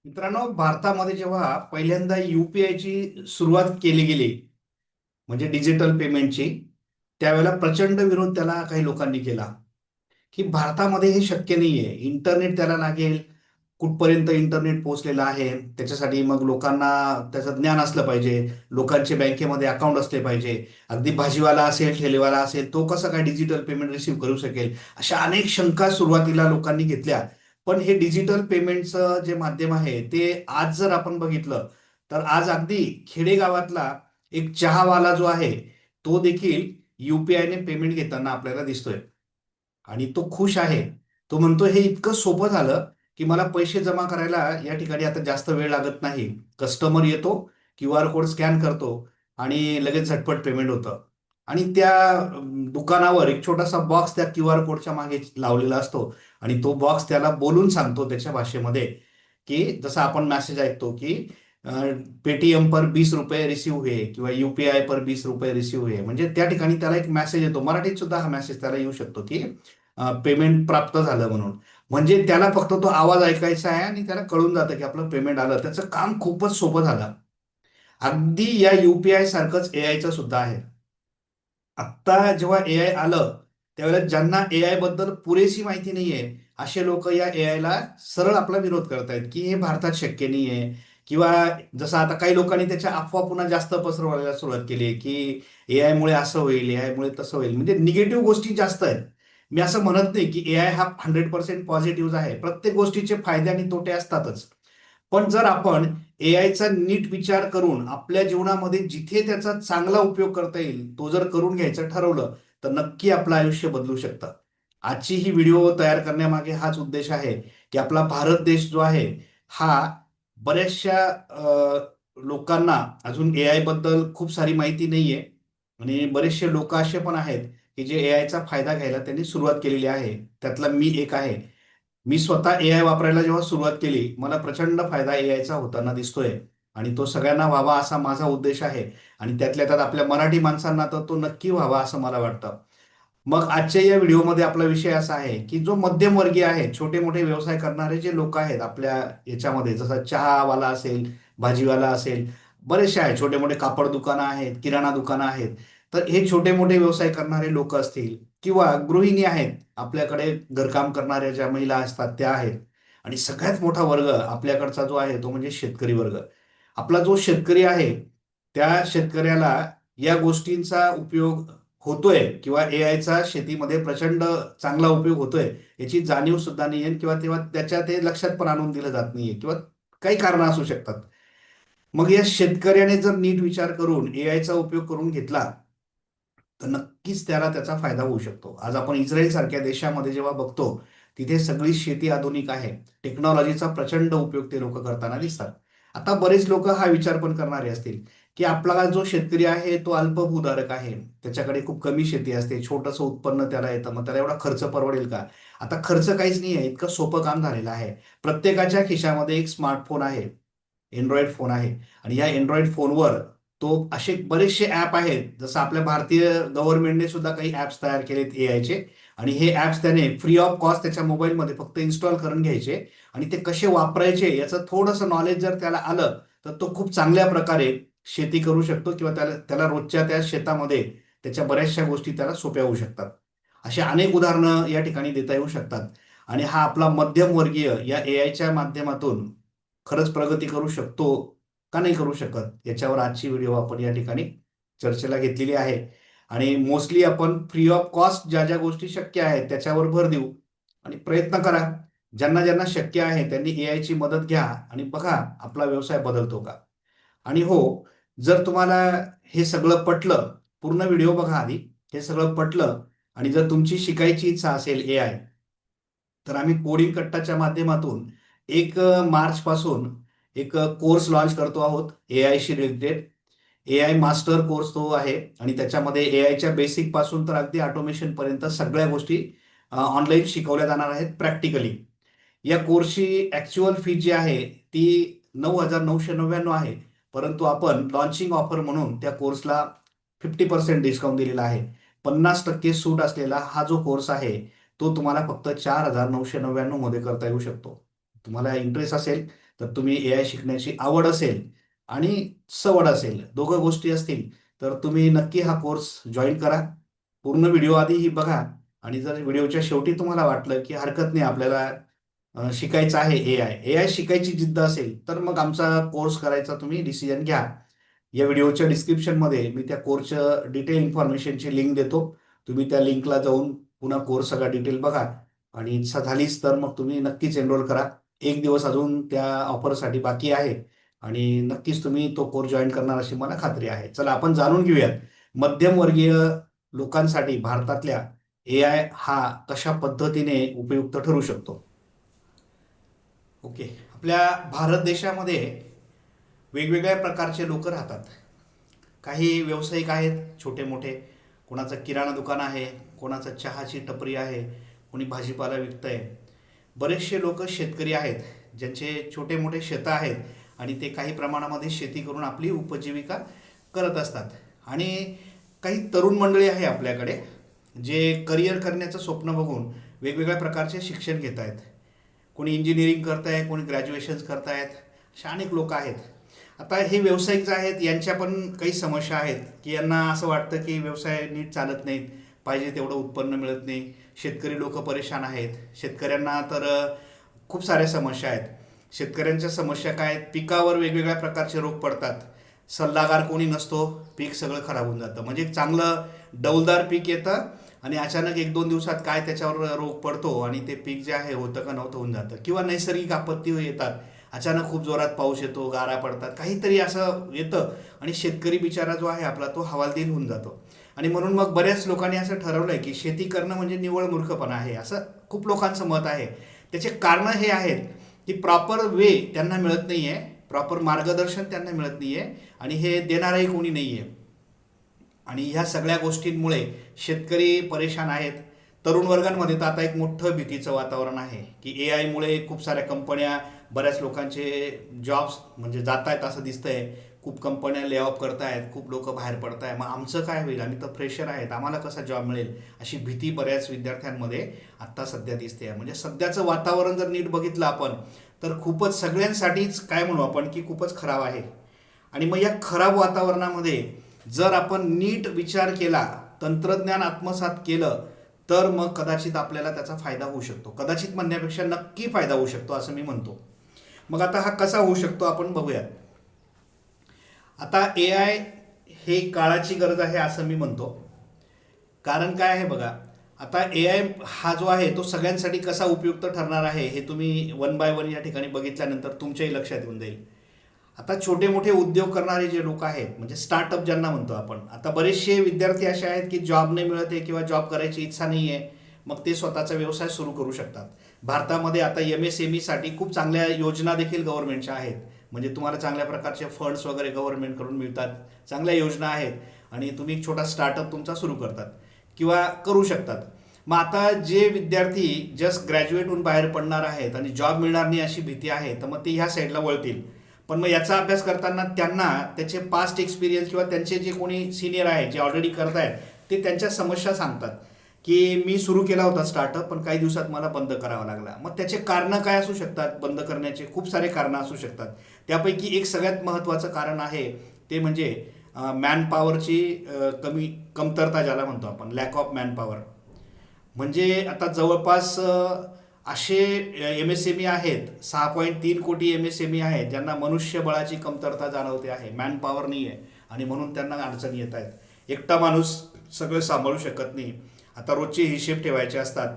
मित्रांनो, भारतामध्ये जेव्हा पहिल्यांदा ची सुरुवात केली गेली, म्हणजे डिजिटल पेमेंटची, त्यावेळेला प्रचंड विरोध त्याला काही लोकांनी केला, की भारतामध्ये हे शक्य नाहीये. इंटरनेट त्याला लागेल, कुठपर्यंत इंटरनेट पोहोचलेलं आहे, त्याच्यासाठी मग लोकांना त्याचं ज्ञान असलं पाहिजे. लोकांचे बँकेमध्ये अकाउंट असले पाहिजे. अगदी भाजीवाला असेल, ठेलेवाला असेल, तो कसं काय डिजिटल पेमेंट रिसीव्ह करू शकेल? अशा अनेक शंका सुरुवातीला लोकांनी घेतल्या. पण हे डिजिटल पेमेंटचं जे माध्यम आहे, ते आज जर आपण बघितलं, तर आज अगदी खेडेगावातला एक चहावाला जो आहे, तो देखील युपीआयने पेमेंट घेताना आपल्याला दिसतोय. आणि तो खुश आहे. तो म्हणतो हे इतकं सोपं झालं, की मला पैसे जमा करायला या ठिकाणी आता जास्त वेळ लागत नाही. कस्टमर येतो, क्यूआर कोड स्कॅन करतो आणि लगेच झटपट पेमेंट होतं. आणि त्या दुकानावर एक छोटासा बॉक्स त्या क्यूआर कोडच्या मागे लावलेला असतो आणि तो बॉक्स त्याला बोलून सांगतो त्याच्या भाषेमध्ये, की जसं आपण मेसेज ऐकतो, की पेटीएम पर 20 रुपये रिसीव हुए किंवा यूपीआय पर 20 रुपये रिसीव हुए. म्हणजे त्या ठिकाणी त्याला एक मेसेज येतो. मराठीत सुद्धा हा मेसेज त्याला येऊ शकतो, की पेमेंट प्राप्त झालं म्हणून. म्हणजे त्याला फक्त तो आवाज ऐकायचा आहे आणि त्याला कळून जातं की आपलं पेमेंट आलं. त्याचं काम खूपच सोपं झालं. अगदी या युपीआय सारखंच एआयचं सुद्धा आहे. आत्ता जेव्हा एआय आलं, त्यावेळेला ज्यांना एआय बद्दल पुरेशी माहिती नाहीये, असे लोक या एआयला सरळ आपला विरोध करतायत, की हे भारतात शक्य नाहीये. किंवा जसं आता काही लोकांनी त्याच्या अफवा पुन्हा जास्त पसरवायला सुरुवात केली, की एआय मुळे असं होईल, एआय मुळे तसं होईल. म्हणजे निगेटिव्ह गोष्टी जास्त आहेत. मी असं म्हणत नाही की एआय हा 100% पॉझिटिव्ह आहे. प्रत्येक गोष्टीचे फायदे आणि तोटे असतातच. पण जर आपण एआयचा नीट विचार करून आपल्या जीवनामध्ये जिथे त्याचा चांगला उपयोग करता येईल, तो जर करून घ्यायचं ठरवलं, तर नक्की आपलं आयुष्य बदलू शकतं. आजची ही व्हिडिओ तयार करण्यामागे हाच उद्देश आहे, की आपला भारत देश जो आहे, हा बऱ्याचशा लोकांना अजून एआय बद्दल खूप सारी माहिती नाहीये. आणि बरेचसे लोक असे पण आहेत, की जे एआयचा फायदा घ्यायला त्यांनी सुरुवात केलेली आहे. त्यातला मी एक आहे. मी स्वतः एआय वापरायला जेव्हा सुरुवात केली, मला प्रचंड फायदा एआयचा होताना दिसतोय. आणि तो सगळ्यांना व्हावा असा माझा उद्देश आहे. आणि त्यातल्या त्यात आपल्या मराठी माणसांना तर तो नक्की व्हावा असं मला वाटतं. मग आजच्या या व्हिडिओमध्ये आपला विषय असा आहे, की जो मध्यमवर्गीय आहे, छोटे मोठे व्यवसाय करणारे जे लोक आहेत आपल्या याच्यामध्ये, जसं चहावाला असेल, भाजीवाला असेल, बरेचसे आहेत, छोटे मोठे कापड दुकानं आहेत, किराणा दुकानं आहेत. तर हे छोटे मोठे व्यवसाय करणारे लोक असतील, किंवा गृहिणी आहेत, आपल्याकडे घरकाम करणाऱ्या ज्या महिला असतात त्या आहेत. आणि सगळ्यात मोठा वर्ग आपल्याकडचा जो आहे तो म्हणजे शेतकरी वर्ग. आपला जो शेतकरी आहे, त्या शेतकऱ्याला या गोष्टींचा उपयोग होतोय, किंवा एआयचा शेतीमध्ये प्रचंड चांगला उपयोग होतोय, याची जाणीव सुद्धा नाहीये. किंवा तेव्हा त्याच्या ते लक्षात पण आणून दिलं जात नाहीये, किंवा काही कारण असू शकतात. मग या शेतकऱ्याने जर नीट विचार करून एआयचा उपयोग करून घेतला, तर नक्कीच त्याला त्याचा फायदा होऊ शकतो. आज आपण इस्रायल सारख्या देशामध्ये जेव्हा बघतो, तिथे सगळी शेती आधुनिक आहे. टेक्नॉलॉजीचा प्रचंड उपयोग ते लोक करताना दिसतात. आता बरेच लोक हा विचार पण करणारे असतील, की आपला जो शेतकरी आहे तो अल्पभूधारक आहे. त्याच्याकडे खूप कमी शेती असते, छोटंसं उत्पन्न त्याला येतं, मग त्याला एवढा खर्च परवडेल का? आता खर्च काहीच नाही आहे, इतकं सोपं काम झालेलं आहे. प्रत्येकाच्या खिशामध्ये एक स्मार्टफोन आहे, एंड्रॉइड फोन आहे. आणि या एंड्रॉइड फोनवर तो असे बरेचसे ॲप आहेत. जसं आपल्या भारतीय गव्हर्नमेंटने सुद्धा काही ॲप्स तयार केलेत एआयचे. आणि हे ॲप्स त्याने फ्री ऑफ कॉस्ट त्याच्या मोबाईलमध्ये फक्त इन्स्टॉल करून घ्यायचे. आणि ते कसे वापरायचे याचं थोडंसं नॉलेज जर त्याला आलं, तर तो खूप चांगल्या प्रकारे शेती करू शकतो, किंवा त्याला त्याला रोजच्या त्या शेतामध्ये त्याच्या बऱ्याचशा गोष्टी त्याला सोप्या होऊ शकतात. अशी अनेक उदाहरणं या ठिकाणी देता येऊ शकतात. आणि हा आपला मध्यमवर्गीय या एआयच्या माध्यमातून खरंच प्रगती करू शकतो का नाही करू शकत, याच्यावर आजची व्हिडिओ आपण या ठिकाणी चर्चेला घेतलेली आहे. आणि मोस्टली आपण फ्री ऑफ कॉस्ट ज्या ज्या गोष्टी शक्य आहेत त्याच्यावर भर देऊ. आणि प्रयत्न करा, ज्यांना ज्यांना शक्य आहे त्यांनी एआयची मदत घ्या आणि बघा आपला व्यवसाय बदलतो का. आणि हो, जर तुम्हाला हे सगळं पटलं, पूर्ण व्हिडिओ बघा आधी. हे सगळं पटलं आणि जर तुमची शिकायची इच्छा असेल एआय, तर आम्ही कोडिंग कट्टाच्या माध्यमातून 1 मार्च पासून एक कोर्स लॉन्च करतो आहोत एआयशी रिलेटेड. एआय मास्टर कोर्स तो आहे. आणि त्याच्यामध्ये एआयच्या बेसिक पासून तर अगदी ऑटोमेशन पर्यंत सगळ्या गोष्टी ऑनलाईन शिकवल्या जाणार आहेत प्रॅक्टिकली. या कोर्सची ऍक्च्युअल फी जी आहे ती 9,999 आहे. परंतु आपण लॉन्चिंग ऑफर म्हणून त्या कोर्सला 50% डिस्काउंट दिलेला आहे. 50% सूट असलेला हा जो कोर्स आहे, तो तुम्हाला फक्त 4,999 मध्ये करता येऊ शकतो. तुम्हाला इंटरेस्ट असेल तर तुम्ही AI शिकण्याची आवड असेल आणि सवड असेल, दोघं गोष्टी असतील, तर तुम्ही नक्की हा कोर्स जॉईन करा. पूर्ण व्हिडिओ आधीही बघा आणि जर व्हिडिओच्या शेवटी तुम्हाला वाटलं की हरकत नाही आपल्याला शिकायचं आहे AI शिकायची जिद्द असेल, तर मग आमचा कोर्स करायचा तुम्ही डिसिजन घ्या. या व्हिडिओच्या डिस्क्रिप्शनमध्ये मी त्या कोर्सच्या डिटेल इन्फॉर्मेशनची लिंक देतो. तुम्ही त्या लिंकला जाऊन पुन्हा कोर्स सगळा डिटेल बघा आणि इच्छा झालीच तर मग तुम्ही नक्कीच एनरोल करा. एक दिवस अजून त्या ऑफरसाठी बाकी आहे आणि नक्कीच तुम्ही तो कोर्स जॉईन करणार अशी मला खात्री आहे. चला आपण जाणून घेऊयात मध्यमवर्गीय लोकांसाठी भारतातल्या AI हा कशा पद्धतीने उपयुक्त ठरू शकतो. ओके. आपल्या भारत देशामध्ये वेगवेगळ्या प्रकारचे लोक राहतात. काही व्यावसायिक आहेत छोटे मोठे, कोणाचं किराणा दुकान आहे, कोणाचं चहाची टपरी आहे, कोणी भाजीपाला विकतंय. बरेचसे लोक शेतकरी आहेत ज्यांचे छोटे मोठे शेतं आहेत आणि ते काही प्रमाणामध्ये शेती करून आपली उपजीविका करत असतात. आणि काही तरुण मंडळी आहे आपल्याकडे जे करिअर करण्याचं स्वप्न बघून वेगवेगळ्या प्रकारचे शिक्षण घेत आहेत. कोणी इंजिनिअरिंग करत आहे, कोणी ग्रॅज्युएशन्स करत आहेत, असे अनेक लोक आहेत. आता हे व्यावसायिक जे आहेत यांच्या पण काही समस्या आहेत की यांना असं वाटतं की व्यवसाय नीट चालत नाहीत, पाहिजे तेवढं उत्पन्न मिळत नाही, शेतकरी लोक परेशान आहेत. शेतकऱ्यांना तर खूप साऱ्या समस्या आहेत. शेतकऱ्यांच्या समस्या काय आहेत, पिकावर वेगवेगळ्या प्रकारचे रोग पडतात, सल्लागार कोणी नसतो, पीक सगळं खराब होऊन जातं. म्हणजे चांगलं डौलदार पीक येतं आणि अचानक एक दोन दिवसात काय त्याच्यावर रोग पडतो आणि ते पीक जे आहे होतं का नव्हतं होऊन जातं. किंवा नैसर्गिक आपत्ती येतात, अचानक खूप जोरात पाऊस येतो, गारा पडतात, काहीतरी असं येतं आणि शेतकरी बिचारा जो आहे आपला तो हवालदिल होऊन जातो. आणि म्हणून मग बऱ्याच लोकांनी असं ठरवलंय की शेती करणं म्हणजे निव्वळ मूर्खपणा आहे, असं खूप लोकांचं मत आहे. त्याचे कारणं हे आहेत की प्रॉपर वे त्यांना मिळत नाही आहे, प्रॉपर मार्गदर्शन त्यांना मिळत नाही आहे आणि हे देणारही कोणी नाही आहे. आणि ह्या सगळ्या गोष्टींमुळे शेतकरी परेशान आहेत. तरुण वर्गांमध्ये तर आता एक मोठं भीतीचं वातावरण आहे की AI मुळे खूप साऱ्या कंपन्या, बऱ्याच लोकांचे जॉब्स म्हणजे जात आहेत असं दिसतंय. खूप कंपन्या ले ऑफ करतायत, खूप लोक बाहेर पडत आहे. मग आमचं काय होईल, आम्ही तर फ्रेशर आहेत, आम्हाला कसा जॉब मिळेल, अशी भीती बऱ्याच विद्यार्थ्यांमध्ये आत्ता सध्या दिसते. म्हणजे सध्याचं वातावरण जर नीट बघितलं आपण तर खूपच सगळ्यांसाठीच काय म्हणू आपण की खूपच खराब आहे. आणि मग या खराब वातावरणामध्ये जर आपण नीट विचार केला, तंत्रज्ञान आत्मसात केलं, तर मग कदाचित आपल्याला त्याचा फायदा होऊ शकतो. कदाचित म्हणण्यापेक्षा नक्की फायदा होऊ शकतो असं मी म्हणतो. मग आता हा कसा होऊ शकतो आपण बघूयात. आता AI हे काळाची गरज आहे असं मी म्हणतो. कारण काय आहे बघा, आता AI हा जो आहे तो सगळ्यांसाठी कसा उपयुक्त ठरणार आहे हे तुम्ही वन बाय वन या ठिकाणी बघितल्यानंतर तुमच्याही लक्षात येऊन जाईल. आता छोटे मोठे उद्योग करणारे जे लोक आहेत म्हणजे स्टार्टअप ज्यांना म्हणतो आपण, आता बरेचसे विद्यार्थी असे आहेत की जॉब नाही मिळत आहे किंवा जॉब करायची इच्छा नाही आहे, मग ते स्वतःचा व्यवसाय सुरू करू शकतात. भारतामध्ये आता MSME साठी खूप चांगल्या योजना देखील गव्हर्नमेंटच्या आहेत. म्हणजे तुम्हाला चांगल्या प्रकारचे फंड्स वगैरे गव्हर्नमेंटकडून मिळतात, चांगल्या योजना आहेत आणि तुम्ही एक छोटा स्टार्टअप तुमचा सुरू करतात किंवा करू शकतात. मग आता जे विद्यार्थी जस्ट ग्रॅज्युएट होऊन बाहेर पडणार आहेत आणि जॉब मिळणार नाही अशी भीती आहे, तर मग ते ह्या साईडला वळतील. पण मग याचा अभ्यास करताना त्यांना त्याचे पास्ट एक्सपिरियन्स किंवा त्यांचे जे कोणी सिनियर आहे जे ऑलरेडी करत आहेत ते त्यांच्या समस्या सांगतात की मी सुरू केला होता स्टार्टअप पण काही दिवसात मला बंद करावा लागला. मग त्याचे कारणं काय असू शकतात, बंद करण्याचे खूप सारे कारणं असू शकतात. त्यापैकी एक सगळ्यात महत्त्वाचं कारण आहे ते म्हणजे मॅनपॉवरची कमतरता ज्याला म्हणतो आपण, लॅक ऑफ मॅनपॉवर. म्हणजे आता जवळपास असे MSME आहेत, 6.3 कोटी MSME आहेत ज्यांना मनुष्यबळाची कमतरता जाणवते आहे, मॅनपॉवर नाही आहे आणि म्हणून त्यांना अडचणी येत आहेत. एकटा माणूस सगळं सांभाळू शकत नाही. आता रोजचे हिशेब ठेवायचे असतात,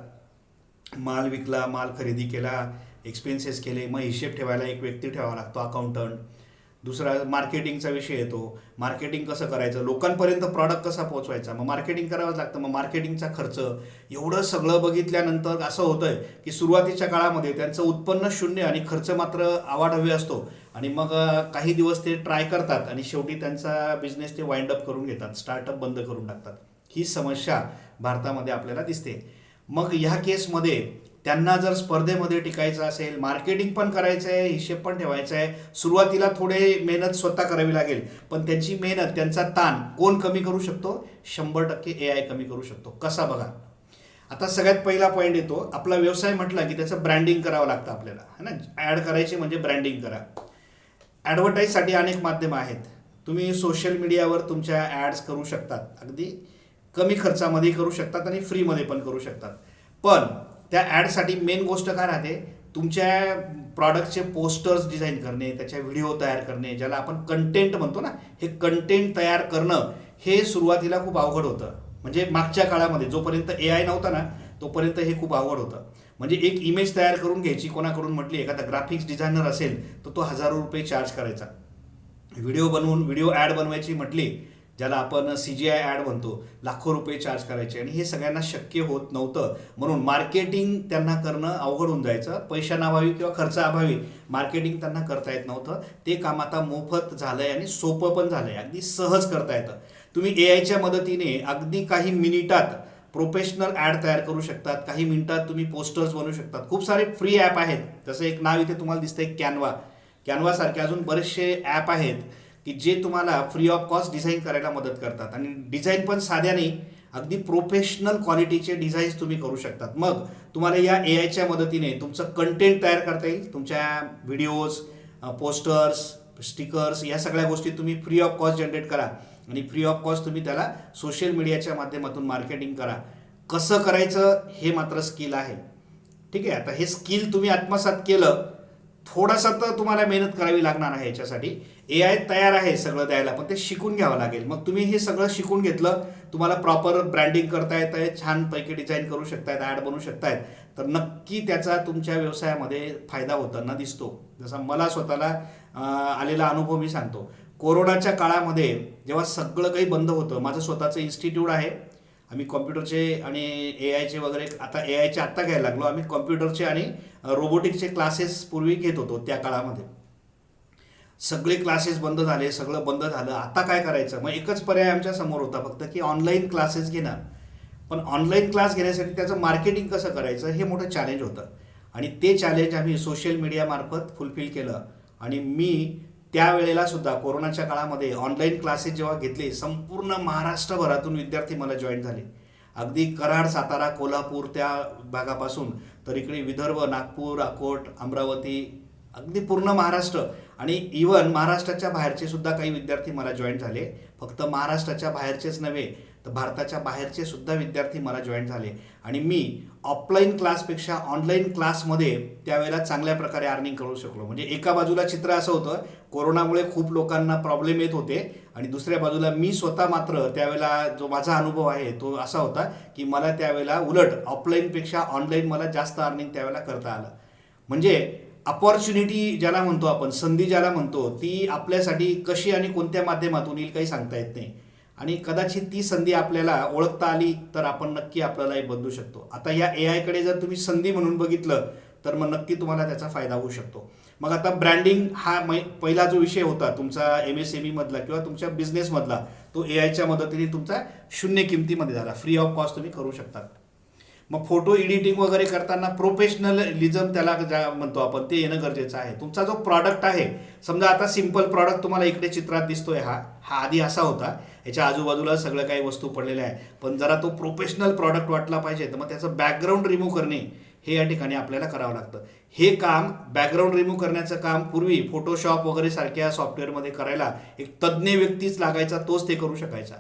माल विकला, माल खरेदी केला, एक्सपेन्सेस केले, मग हिशेब ठेवायला एक व्यक्ती ठेवावा लागतो, अकाउंटंट. दुसरा मार्केटिंगचा विषय येतो, मार्केटिंग कसं करायचं, लोकांपर्यंत प्रॉडक्ट कसा पोहोचवायचा, मग मार्केटिंग करावंच लागतं. मग मार्केटिंगचा खर्च, एवढं सगळं बघितल्यानंतर असं होतंय की सुरुवातीच्या काळामध्ये त्यांचं उत्पन्न शून्य आणि खर्च मात्र आवाढव्य असतो. आणि मग काही दिवस ते ट्राय करतात आणि शेवटी त्यांचा बिझनेस ते वाइंड अप करून घेतात, स्टार्टअप बंद करून टाकतात. ही समस्या भारतामध्ये आपल्याला दिसते. मग ह्या केसमध्ये त्यांना जर स्पर्धेमध्ये टिकायचं असेल, मार्केटिंग पण करायचं आहे, हिशेब पण ठेवायचा आहे, सुरुवातीला थोडे मेहनत स्वतः करावी लागेल. पण त्यांची मेहनत, त्यांचा ताण कोण कमी करू शकतो? 100% AI कमी करू शकतो. कसा बघा, आता सगळ्यात पहिला पॉईंट येतो, आपला व्यवसाय म्हटला की त्याचं ब्रँडिंग करावं लागतं आपल्याला, है ना. ॲड करायची म्हणजे ब्रँडिंग करा. ॲडव्हर्टाईजसाठी अनेक माध्यमं आहेत. तुम्ही सोशल मीडियावर तुमच्या ॲड्स करू शकतात, अगदी कमी खर्चामध्ये करू शकतात आणि फ्रीमध्ये पण करू शकतात. पण त्या ॲडसाठी मेन गोष्ट काय राहते, तुमच्या प्रॉडक्टचे पोस्टर्स डिझाईन करणे, त्याच्या व्हिडिओ तयार करणे, ज्याला आपण कंटेंट म्हणतो ना, हे कंटेंट तयार करणं हे सुरुवातीला खूप अवघड होतं. म्हणजे मागच्या काळामध्ये जोपर्यंत AI नव्हता ना, तोपर्यंत हे खूप अवघड होतं. म्हणजे एक इमेज तयार करून घ्यायची कोणाकडून म्हटली, एखादा ग्राफिक्स डिझायनर असेल तर तो हजारो रुपये चार्ज करायचा. व्हिडिओ ॲड बनवायची म्हटली, ज्याला आपण CGI ॲड म्हणतो, लाखो रुपये चार्ज करायचे. आणि हे सगळ्यांना शक्य होत नव्हतं. म्हणून मार्केटिंग त्यांना करणं अवघड होऊन जायचं. पैशांअभावी किंवा खर्चाअभावी मार्केटिंग त्यांना करता येत नव्हतं. ते काम आता मोफत झालंय आणि सोपं पण झालंय, अगदी सहज करता येतं. तुम्ही AIच्या मदतीने अगदी काही मिनिटात प्रोफेशनल ॲड तयार करू शकतात. काही मिनिटात तुम्ही पोस्टर्स बनवू शकतात. खूप सारे फ्री ॲप आहेत. जसं एक नाव इथे तुम्हाला दिसतंय, कॅनवासारखे अजून बरेचसे ॲप आहेत की जे तुम्हाला फ्री ऑफ कॉस्ट डिझाईन करायला मदत करतात. आणि डिझाईन पण साध्या नाही, अगदी प्रोफेशनल क्वालिटीचे डिझाईन्स तुम्ही करू शकतात. मग तुम्हाला या AIच्या मदतीने तुमचं कंटेंट तयार करता येईल. तुमच्या व्हिडिओज, पोस्टर्स, स्टिकर्स या सगळ्या गोष्टी तुम्ही फ्री ऑफ कॉस्ट जनरेट करा आणि फ्री ऑफ कॉस्ट तुम्ही त्याला सोशल मीडियाच्या माध्यमातून मार्केटिंग करा. कसं करायचं हे मात्र स्किल आहे. ठीक आहे. आता हे स्किल तुम्ही आत्मसात केलं, थोडासा तर तुम्हाला मेहनत करावी लागणार आहे याच्यासाठी. AI तयार आहे सगळं द्यायला, पण ते शिकून घ्यावं लागेल. मग तुम्ही हे सगळं शिकून घेतलं, तुम्हाला प्रॉपर ब्रँडिंग करता येत आहे, छानपैकी डिझाईन करू शकतायत, ॲड बनवू शकतायत, तर नक्की त्याचा तुमच्या व्यवसायामध्ये फायदा होताना दिसतो. जसा मला स्वतःला आलेला अनुभव मी सांगतो. कोरोनाच्या काळामध्ये जेव्हा सगळं काही बंद होतं, माझं स्वतःचं इन्स्टिट्यूट आहे. आम्ही कॉम्प्युटरचे आणि AIचे वगैरे, आता AIचे आत्ता घ्यायला लागलो. आम्ही कॉम्प्युटरचे आणि रोबोटिक्सचे क्लासेस पूर्वी घेत होतो. त्या काळामध्ये सगळे क्लासेस बंद झाले, सगळं बंद झालं. आता काय करायचं? मग एकच पर्याय आमच्या समोर होता फक्त, की ऑनलाईन क्लासेस घेणं. पण ऑनलाईन क्लास घेण्यासाठी त्याचं मार्केटिंग कसं करायचं हे मोठं चॅलेंज होतं. आणि ते चॅलेंज आम्ही सोशल मीडियामार्फत फुलफिल केलं. आणि मी त्यावेळेला सुद्धा कोरोनाच्या काळामध्ये ऑनलाईन क्लासेस जेव्हा घेतले, संपूर्ण महाराष्ट्रभरातून विद्यार्थी मला जॉईन झाले. अगदी कराड, सातारा, कोल्हापूर त्या भागापासून तर इकडे विदर्भ, नागपूर, अकोट, अमरावती, अगदी पूर्ण महाराष्ट्र आणि इवन महाराष्ट्राच्या बाहेरचे सुद्धा काही विद्यार्थी मला जॉईन झाले. फक्त महाराष्ट्राच्या बाहेरचेच नव्हे तर भारताच्या बाहेरचे सुद्धा विद्यार्थी मला जॉईन झाले. आणि मी ऑफलाईन क्लासपेक्षा ऑनलाईन क्लासमध्ये त्यावेळेला चांगल्या प्रकारे अर्निंग करू शकलो. म्हणजे एका बाजूला चित्र असं होतं, कोरोनामुळे खूप लोकांना प्रॉब्लेम येत होते, आणि दुसऱ्या बाजूला मी स्वतः मात्र त्यावेळेला जो माझा अनुभव आहे तो असा होता की मला त्यावेळेला उलट ऑफलाईनपेक्षा ऑनलाईन मला जास्त अर्निंग त्यावेळेला करता आलं. म्हणजे अपॉर्च्युनिटी ज्याला म्हणतो आपण, संधी ज्याला म्हणतो, ती आपल्यासाठी कशी आणि कोणत्या माध्यमातून येईल काही सांगता येत नाही. आणि कदाचित ती संधी आपल्याला ओळखता आली तर आपण नक्की आपलं लाईफ बदलू शकतो. आता या AIकडे जर तुम्ही संधी म्हणून बघितलं तर मग नक्की तुम्हाला त्याचा फायदा होऊ शकतो. मग आता ब्रँडिंग हा पहिला जो विषय होता तुमचा MSME मधला किंवा तुमच्या बिझनेसमधला, तो AIच्या मदतीने तुमचा शून्य किमतीमध्ये झाला, फ्री ऑफ कॉस्ट तुम्ही करू शकता. मग फोटो एडिटिंग वगैरे करताना प्रोफेशनलिझम त्याला म्हणतो आपण, ते येणं गरजेचं आहे. तुमचा जो प्रॉडक्ट आहे, समजा आता सिम्पल प्रॉडक्ट तुम्हाला इकडे चित्रात दिसतोय, हा आधी असा होता, याच्या आजूबाजूला सगळं काही वस्तू पडलेल्या आहे. पण जरा तो प्रोफेशनल प्रॉडक्ट वाटला पाहिजे, तर मग त्याचं बॅकग्राऊंड रिमूव्ह करणे हे या ठिकाणी आपल्याला करावं लागतं. हे काम, बॅकग्राऊंड रिमूव्ह करण्याचं काम पूर्वी फोटोशॉप वगैरे सारख्या सॉफ्टवेअरमध्ये करायला एक तज्ज्ञ व्यक्तीच लागायचा, तोच ते करू शकायचा.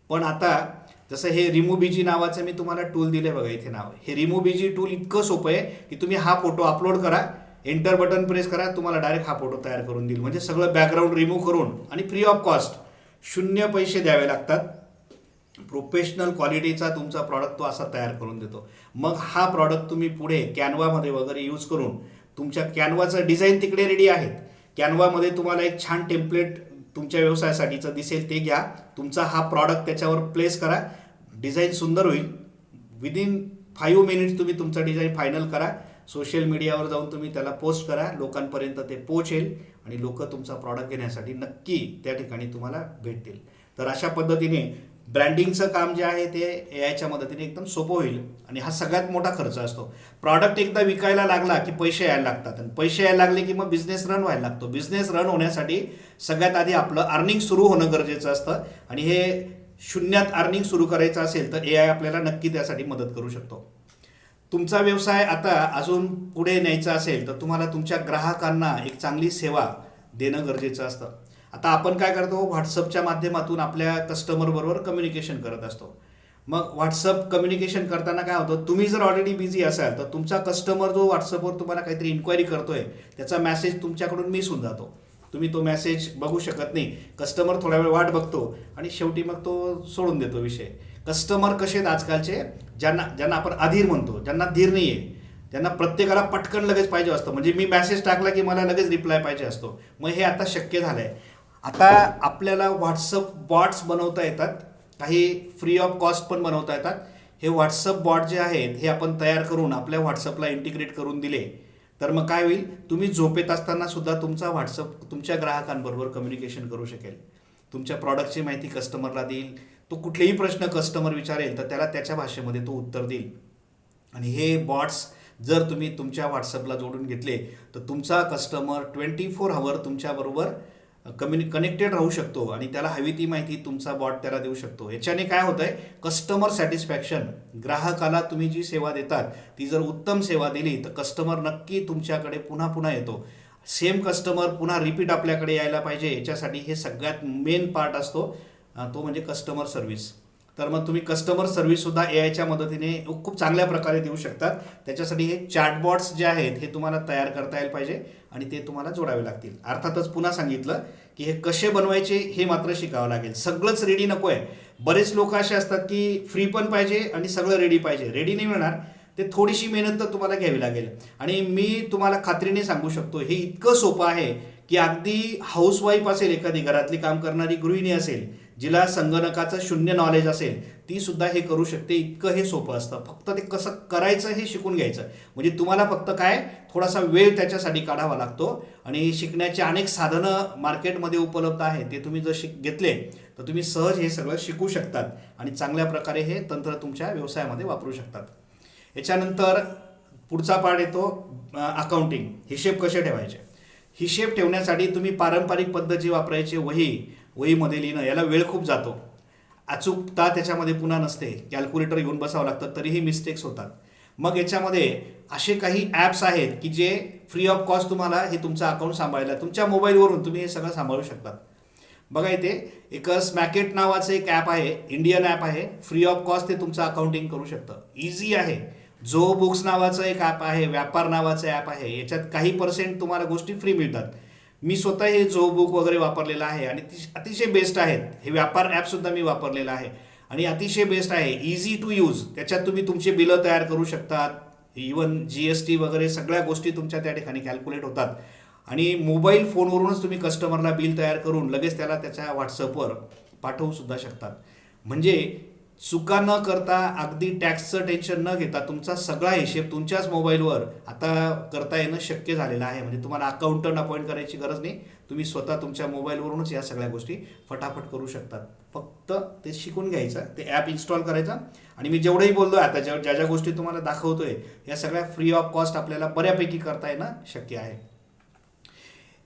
पण आता जसं हे रिमूव्ह बीजी नावाचं मी तुम्हाला टूल दिले बघा, इथे नाव, हे रिमूव्ह बीजी टूल इतकं सोपं आहे की तुम्ही हा फोटो अपलोड करा, एंटर बटन प्रेस करा, तुम्हाला डायरेक्ट हा फोटो तयार करून देईल. म्हणजे सगळं बॅकग्राऊंड रिमूव्ह करून आणि फ्री ऑफ कॉस्ट, शून्य पैसे द्यावे लागतात. प्रोफेशनल क्वालिटीचा तुमचा प्रॉडक्ट तो असा तयार करून देतो. मग हा प्रॉडक्ट तुम्ही पुढे कॅनवामध्ये वगैरे यूज करून, तुमच्या कॅनवाचं डिझाईन तिकडे रेडी आहेत. कॅनवामध्ये तुम्हाला एक छान टेम्पलेट तुमच्या व्यवसायासाठीचं दिसेल, ते घ्या, तुमचा हा प्रॉडक्ट त्याच्यावर प्लेस करा, डिझाईन सुंदर होईल. विदिन 5 मिनिट्स तुम्ही तुमचं डिझाईन फायनल करा, सोशल मीडियावर जाऊन तुम्ही त्याला पोस्ट करा, लोकांपर्यंत ते पोहोचेल आणि लोक तुमचा प्रॉडक्ट घेण्यासाठी नक्की त्या ठिकाणी तुम्हाला भेटतील. तर अशा पद्धतीने ब्रँडिंगचं काम जे आहे ते AIच्या मदतीने एकदम सोपं होईल. आणि हा सगळ्यात मोठा खर्च असतो. प्रॉडक्ट एकदा विकायला लागला की पैसे यायला लागतात, आणि पैसे यायला लागले की मग बिझनेस रन व्हायला लागतो. बिझनेस रन होण्यासाठी सगळ्यात आधी आपलं अर्निंग सुरू होणं गरजेचं असतं, आणि हे शून्यात अर्निंग सुरू करायचं असेल तर AI आपल्याला नक्की त्यासाठी मदत करू शकतो. तुमचा व्यवसाय आता अजून पुढे न्यायचा असेल तर तुम्हाला तुमच्या ग्राहकांना एक चांगली सेवा देणं गरजेचं असतं. आता आपण काय करतो, व्हॉट्सअपच्या माध्यमातून आपल्या कस्टमर बरोबर कम्युनिकेशन करत असतो. मग व्हॉट्सअप कम्युनिकेशन करताना काय होतं, तुम्ही जर ऑलरेडी बिझी असाल तर तुमचा कस्टमर जो व्हॉट्सअपवर तुम्हाला काहीतरी इन्क्वायरी करतोय त्याचा मेसेज तुमच्याकडून मिस होऊन जातो. तुम्ही तो मेसेज बघू शकत नाही. कस्टमर थोडा वेळ वाट बघतो आणि शेवटी मग तो सोडून देतो विषय. कस्टमर कसे आहेत आजकालचे, ज्यांना ज्यांना आपण अधीर म्हणतो, ज्यांना धीर नाही आहे, त्यांना प्रत्येकाला पटकन लगेच पाहिजे असतं. म्हणजे मी मेसेज टाकला की मला लगेच रिप्लाय पाहिजे असतो. मग हे आता शक्य झालं आहे. आता आपल्याला व्हॉट्सअप बॉट्स बनवता येतात, काही फ्री ऑफ कॉस्ट पण बनवता येतात. हे व्हॉट्सअप बॉट जे आहेत हे आपण तयार करून आपल्या व्हॉट्सअपला इंटिग्रेट करून दिले तर मग काय होईल, तुम्ही झोपेत असताना सुद्धा तुमचा व्हॉट्सअप तुमच्या ग्राहकांबरोबर कम्युनिकेशन करू शकेल. तुमच्या प्रॉडक्टची माहिती कस्टमरला देईल. तो कुठलेही प्रश्न कस्टमर विचारेल तर त्याला त्याच्या भाषेमध्ये तो उत्तर देईल. आणि हे बॉट्स जर तुम्ही तुमच्या व्हॉट्सअपला जोडून घेतले तर तुमचा कस्टमर 24 आवर तुमच्याबरोबर कनेक्टेड राहू शकतो आणि त्याला हवी ती माहिती तुमचा बॉट त्याला देऊ शकतो. याच्याने काय होतं आहे, कस्टमर सॅटिस्फॅक्शन, ग्राहकाला तुम्ही जी सेवा देतात ती जर उत्तम सेवा दिली तर कस्टमर नक्की तुमच्याकडे पुन्हा पुन्हा येतो. सेम कस्टमर पुन्हा रिपीट आपल्याकडे यायला पाहिजे, याच्यासाठी हे सगळ्यात मेन पार्ट असतो, तो म्हणजे कस्टमर सर्व्हिस. तर मग तुम्ही कस्टमर सर्व्हिससुद्धा ए आयच्या मदतीने खूप चांगल्या प्रकारे देऊ शकतात. त्याच्यासाठी हे चॅटबॉट्स जे आहेत हे तुम्हाला तयार करता यायला पाहिजे आणि ते तुम्हाला जोडावे लागतील. अर्थातच पुन्हा सांगितलं की हे कसे बनवायचे हे मात्र शिकावं लागेल. सगळंच रेडी नको आहे. बरेच लोक असे असतात की फ्री पण पाहिजे आणि सगळं रेडी पाहिजे. रेडी नाही मिळणार, ते थोडीशी मेहनत तर तुम्हाला घ्यावी लागेल. आणि मी तुम्हाला खात्रीने सांगू शकतो हे इतकं सोपं आहे की अगदी हाऊसवाईफ असेल, एखादी घरातली काम करणारी गृहिणी असेल, जिला संगणकाचं शून्य नॉलेज असेल, ती सुद्धा हे करू शकते. इतकं हे सोपं असतं. फक्त ते कसं करायचं हे शिकून घ्यायचं. म्हणजे तुम्हाला फक्त काय, थोडासा वेळ त्याच्यासाठी काढावा लागतो आणि शिकण्याचे अनेक साधनं मार्केटमध्ये उपलब्ध आहेत. ते तुम्ही जर घेतले तर तुम्ही सहज हे सगळं शिकू शकतात आणि चांगल्या प्रकारे हे तंत्र तुमच्या व्यवसायामध्ये वापरू शकतात. याच्यानंतर पुढचा पार्ट येतो अकाउंटिंग. हिशेब कसे ठेवायचे. हिशेब ठेवण्यासाठी तुम्ही पारंपरिक पद्धत जी वापरायची, वहीमध्ये लिहिणं, याला वेळ खूप जातो. अचूकता त्याच्यामध्ये पुन्हा नसते. कॅल्क्युलेटर घेऊन बसावं लागतं तरीही मिस्टेक्स होतात. मग याच्यामध्ये असे काही ॲप्स आहेत की जे फ्री ऑफ कॉस्ट तुम्हाला हे तुमचं अकाउंट सांभाळायला, तुमच्या मोबाईलवरून तुम्ही हे सगळं सांभाळू शकतात. बघा इथे एक स्मॅकेट नावाचं एक ॲप आहे, इंडियन ॲप आहे. फ्री ऑफ कॉस्ट ते तुमचं अकाउंटिंग करू शकतं, इझी आहे. जो बुक्स नावाचं एक ॲप आहे, व्यापार नावाचं ॲप आहे, याच्यात काही % तुम्हाला गोष्टी फ्री मिळतात. मी स्वतः हे जो बुक वगैरे वापरलेलं आहे आणि अतिशय बेस्ट आहेत. हे व्यापार ॲपसुद्धा मी वापरलेलं आहे आणि अतिशय बेस्ट आहे, इझी टू यूज. त्याच्यात तुम्ही तुमचे बिलं तयार करू शकतात. इवन GST वगैरे सगळ्या गोष्टी तुमच्या त्या ठिकाणी कॅल्क्युलेट होतात आणि मोबाईल फोनवरूनच तुम्ही कस्टमरला बिल तयार करून लगेच त्याला त्याच्या व्हॉट्सअपवर पाठवू सुद्धा शकतात. म्हणजे चुका न करता, अगदी टॅक्सचं टेन्शन न घेता तुमचा सगळा हिशेब तुमच्याच मोबाईलवर आता करता येणं शक्य झालेलं आहे. म्हणजे तुम्हाला अकाउंटंट अपॉइंट करायची गरज नाही. तुम्ही स्वतः तुमच्या मोबाईलवरूनच या सगळ्या गोष्टी फटाफट करू शकतात. फक्त ते शिकून घ्यायचं, ते ॲप इन्स्टॉल करायचं आणि मी जेवढंही बोललो आता, ज्या ज्या गोष्टी तुम्हाला दाखवतोय या सगळ्या फ्री ऑफ कॉस्ट आपल्याला बऱ्यापैकी करता येणं शक्य आहे.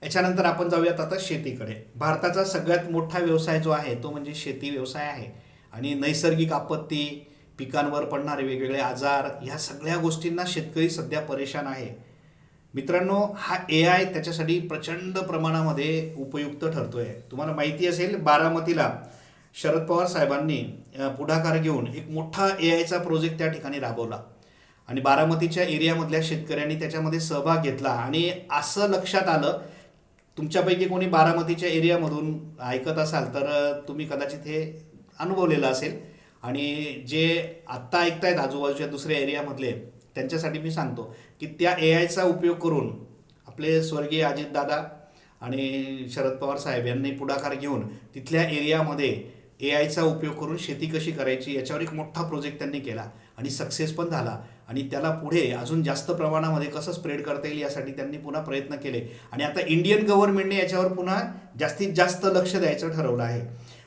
याच्यानंतर आपण जाऊयात आता शेतीकडे. भारताचा सगळ्यात मोठा व्यवसाय जो आहे तो म्हणजे शेती व्यवसाय आहे आणि नैसर्गिक आपत्ती, पिकांवर पडणारे वेगवेगळे आजार, ह्या सगळ्या गोष्टींना शेतकरी सध्या परेशान आहे. मित्रांनो, हा AI त्याच्यासाठी प्रचंड प्रमाणामध्ये उपयुक्त ठरतोय. तुम्हाला माहिती असेल, बारामतीला शरद पवार साहेबांनी पुढाकार घेऊन एक मोठा AIचा प्रोजेक्ट त्या ठिकाणी राबवला आणि बारामतीच्या एरियामधल्या शेतकऱ्यांनी त्याच्यामध्ये सहभाग घेतला. आणि असं लक्षात आलं, तुमच्यापैकी कोणी बारामतीच्या एरियामधून ऐकत असाल तर तुम्ही कदाचित हे अनुभवलेलं असेल आणि जे आत्ता ऐकतायत आजूबाजूच्या दुसऱ्या एरियामधले, त्यांच्यासाठी मी सांगतो की त्या AIचा उपयोग करून आपले स्वर्गीय अजितदादा आणि शरद पवार साहेब यांनी पुढाकार घेऊन तिथल्या एरियामध्ये AIचा उपयोग करून शेती कशी करायची याच्यावर एक मोठा प्रोजेक्ट त्यांनी केला आणि सक्सेस पण झाला. आणि त्याला पुढे अजून जास्त प्रमाणामध्ये कसं स्प्रेड करता येईल यासाठी त्यांनी पुन्हा प्रयत्न केले आणि आता इंडियन गव्हर्नमेंटने याच्यावर पुन्हा जास्तीत जास्त लक्ष द्यायचं ठरवलं आहे.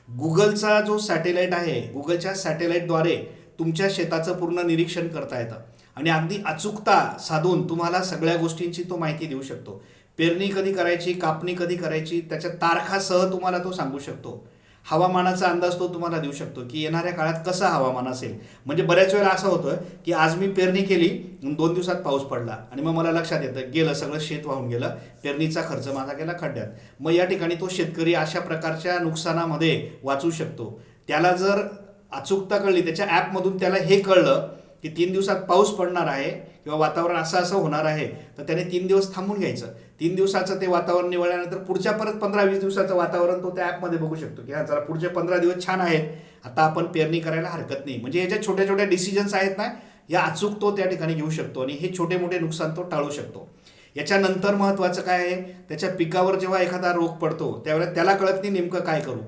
गुगलचा जो सॅटेलाईट आहे, गुगलच्या सॅटेलाईटद्वारे तुमच्या शेताचं पूर्ण निरीक्षण करता येतं आणि अगदी अचूकता साधून तुम्हाला सगळ्या गोष्टींची तो माहिती देऊ शकतो. पेरणी कधी करायची, कापणी कधी करायची, त्याच्या तारखासह तुम्हाला तो सांगू शकतो. हवामानाचा अंदाज तो तुम्हाला देऊ शकतो की येणाऱ्या काळात कसं हवामान असेल. म्हणजे बऱ्याच वेळेला असं होतं की आज मी पेरणी केली, 2 दिवसात पाऊस पडला आणि मग मला लक्षात येतं गेलं सगळं शेत वाहून गेलं, पेरणीचा खर्च माझा गेला खड्ड्यात. मग या ठिकाणी तो शेतकरी अशा प्रकारच्या नुकसानामध्ये वाचू शकतो. त्याला जर अचूकता कळली, त्याच्या ॲपमधून त्याला हे कळलं की 3 दिवसात पाऊस पडणार आहे किंवा वातावरण असं असं होणार आहे, तर त्याने 3 दिवस थांबून घ्यायचं. 3 दिवसाचं ते वातावरण निवळल्यानंतर पुढच्या परत 15-20 दिवसाचं वातावरण तो त्या ॲपमध्ये बघू शकतो की हा जरा पुढचे 15 दिवस छान आहेत, आता आपण पेरणी करायला हरकत नाही. म्हणजे याच्या छोट्या छोट्या डिसिजन्स आहेत ना, या अचूक तो त्या ठिकाणी घेऊ शकतो आणि हे छोटे मोठे नुकसान तो टाळू शकतो. याच्यानंतर महत्त्वाचं काय आहे, त्याच्या पिकावर जेव्हा एखादा रोग पडतो त्यावेळेला त्याला कळत नाही नेमकं काय करू,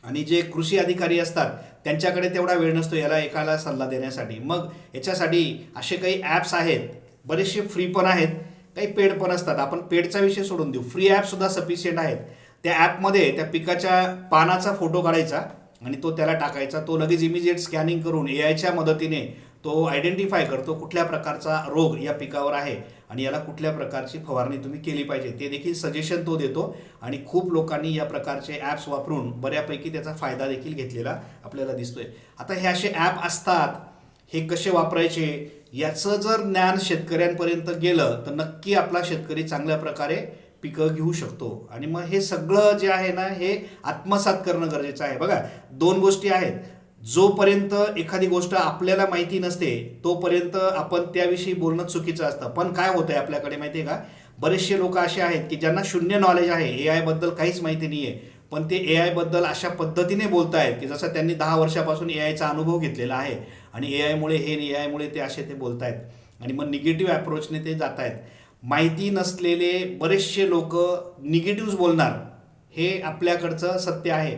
आणि जे कृषी अधिकारी असतात त्यांच्याकडे तेवढा वेळ नसतो याला एकाला सल्ला देण्यासाठी. मग याच्यासाठी असे काही ॲप्स आहेत, बरेचसे फ्री पण आहेत, काही पेड पण असतात. आपण पेडचा विषय सोडून देऊ, फ्री ॲपसुद्धा सफिशियंट आहेत. त्या ॲपमध्ये त्या पिकाच्या पानाचा फोटो काढायचा आणि तो त्याला टाकायचा, तो लगेच इमिजिएट स्कॅनिंग करून एआयच्या मदतीने तो आयडेंटिफाय करतो कुठल्या प्रकारचा रोग या पिकावर आहे आणि याला कुठल्या प्रकारची फवारणी तुम्ही केली पाहिजे ते देखील सजेशन तो देतो. आणि खूप लोकांनी या प्रकारचे ॲप्स वापरून बऱ्यापैकी त्याचा फायदा देखील घेतलेला आपल्याला दिसतोय. आता हे असे ॲप असतात, हे कसे वापरायचे याचं जर ज्ञान शेतकऱ्यांपर्यंत गेलं तर नक्की आपला शेतकरी चांगल्या प्रकारे पिकं घेऊ शकतो. आणि मग हे सगळं जे आहे ना, हे आत्मसात करणं गरजेचं आहे. बघा, 2 गोष्टी आहेत. जोपर्यंत एखादी गोष्ट आपल्याला माहिती नसते तोपर्यंत आपण त्याविषयी बोलणं चुकीचं असतं. पण काय होतंय आपल्याकडे माहिती आहे का, बरेचसे लोक असे आहेत की ज्यांना शून्य नॉलेज आहे, ए आयबद्दल काहीच माहिती नाही आहे, पण ते ए आयबद्दल अशा पद्धतीने बोलतायत की जसं त्यांनी 10 वर्षापासून ए आयचा अनुभव घेतलेला आहे आणि ए आयमुळे हे, ए आयमुळे ते, असे ते बोलतायत आणि मग निगेटिव्ह अप्रोचने ते जात आहेत. माहिती नसलेले बरेचसे लोक निगेटिव्ह बोलणार, हे आपल्याकडचं सत्य आहे.